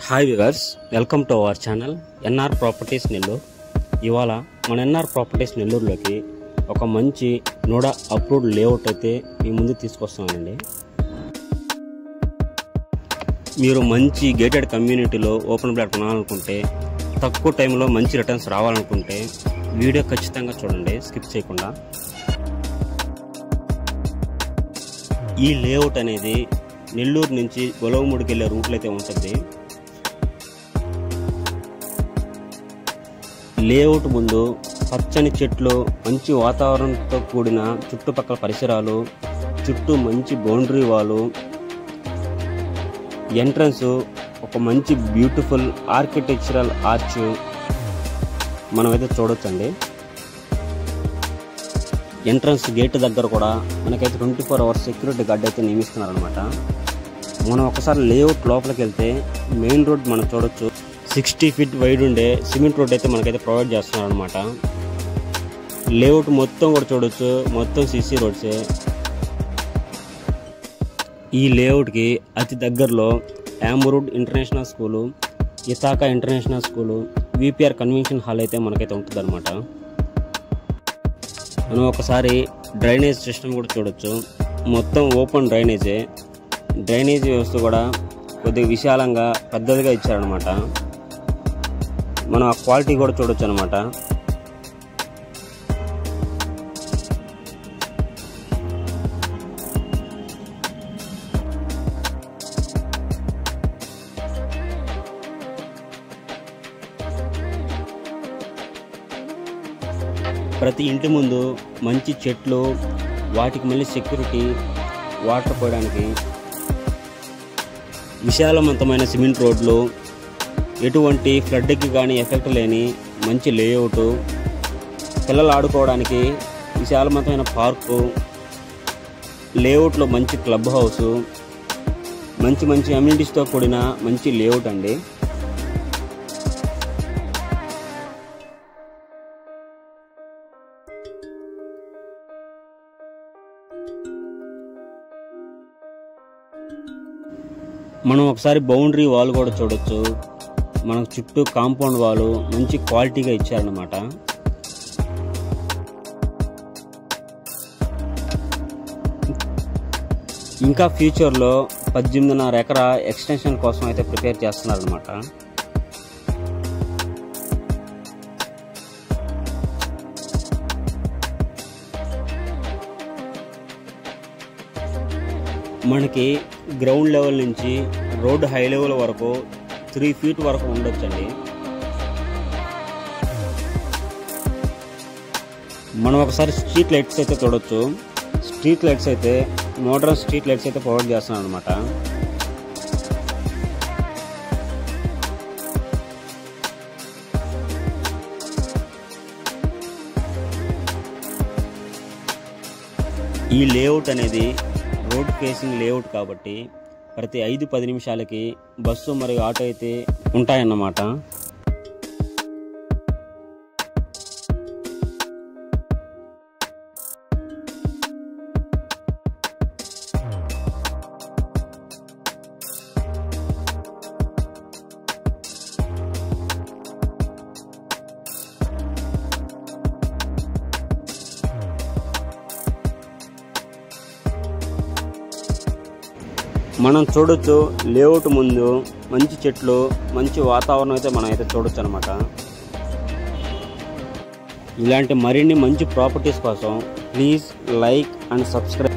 Hi viewers, welcome to our channel NR properties Nellore. ఇవాళ మన NR properties నెల్లూరులోకి ఒక మంచి నోడా అప్రూవ్డ్ లేఅవుట్ అయితే మీ ముందు తీసుకొస్తానండి. మీరు మంచి గేటెడ్ కమ్యూనిటీలో ఓపెన్ ప్లాట్ కొనాలనుకుంటే, తక్కువ టైంలో మంచి రిటర్న్స్ రావాలనుకుంటే వీడియో ఖచ్చితంగా చూడండి, స్కిప్ చేయకుండా. ఈ లేఅవుట్ అనేది నెల్లూరు నుంచి గొలవమూడికి వెళ్ళే రూట్లో అయితే ఉంటుంది. లేఅవుట్ ముందు పచ్చని చెట్లు, మంచి వాతావరణంతో కూడిన చుట్టుపక్కల పరిసరాలు, చుట్టూ మంచి బౌండరీ వాలు, ఎంట్రన్స్ ఒక మంచి బ్యూటిఫుల్ ఆర్కిటెక్చరల్ ఆర్చ్ మనమైతే చూడొచ్చండి. ఎంట్రన్స్ గేట్ దగ్గర కూడా మనకైతే 24 hours సెక్యూరిటీ గార్డ్ అయితే నియమిస్తున్నారనమాట. మనం ఒకసారి లేఅవుట్ లోపలికి వెళ్తే మెయిన్ రోడ్ మనం చూడొచ్చు. 60 feet వైడ్ ఉండే సిమెంట్ రోడ్ అయితే మనకైతే ప్రొవైడ్ చేస్తున్నారు అనమాట. లేఅవుట్ మొత్తం కూడా చూడొచ్చు, మొత్తం సిసి రోడ్సే. ఈ లేఅవుట్కి అతి దగ్గరలో emerald international school, Ithaca international school, VPR convention hall అయితే మనకైతే ఉంటుంది అనమాట. మనం ఒకసారి డ్రైనేజ్ సిస్టమ్ కూడా చూడొచ్చు. మొత్తం ఓపెన్ డ్రైనేజే. డ్రైనేజ్ వ్యవస్థ కూడా కొద్దిగా విశాలంగా పెద్దదిగా ఇచ్చారనమాట. మనం ఆ క్వాలిటీ కూడా చూడొచ్చు అనమాట. ప్రతి ఇంటి ముందు మంచి చెట్లు, వాటికి మళ్ళీ సెక్యూరిటీ, వాటర్ పోయడానికి విశాలవంతమైన సిమెంట్ రోడ్లు, ఎటువంటి ఫ్లడ్కి కానీ ఎఫెక్ట్ లేని మంచి లేఅవుట్, పిల్లలు ఆడుకోవడానికి విశాలవంతమైన పార్కు, లేఅవుట్లో మంచి క్లబ్ హౌసు, మంచి మంచి అమ్యూనిటీస్తో కూడిన మంచి లేఅవుట్ అండి. మనం ఒకసారి బౌండరీ వాల్ కూడా చూడొచ్చు. మనకు చుట్టూ కాంపౌండ్ వాల్ మంచి క్వాలిటీగా ఇచ్చారన్నమాట. ఇంకా ఫ్యూచర్లో 18.5 ఎకరా ఎక్స్టెన్షన్ కోసం అయితే ప్రిపేర్ చేస్తున్నారనమాట. మనకి గ్రౌండ్ లెవెల్ నుంచి రోడ్ హై లెవెల్ వరకు 3 feet వరకు ఉండొచ్చండి. మనం ఒకసారి స్ట్రీట్ లైట్స్ అయితే చూడొచ్చు. స్ట్రీట్ లైట్స్ అయితే మోడర్న్ స్ట్రీట్ లైట్స్ అయితే ప్రొవైడ్ చేస్తున్నాం అనమాట. ఈ లేఅవుట్ అనేది రోడ్ ఫేసింగ్ లేఅవుట్ కాబట్టి ప్రతి 5-10 నిమిషాలకి బస్సు మరియు ఆటో అయితే ఉంటాయన్నమాట. మనం చూడొచ్చు లేఅవుట్ ముందు మంచి చెట్లు, మంచి వాతావరణం అయితే మనం అయితే చూడొచ్చు అనమాట. ఇలాంటి మరిన్ని మంచి ప్రాపర్టీస్ కోసం ప్లీజ్ లైక్ అండ్ సబ్స్క్రైబ్.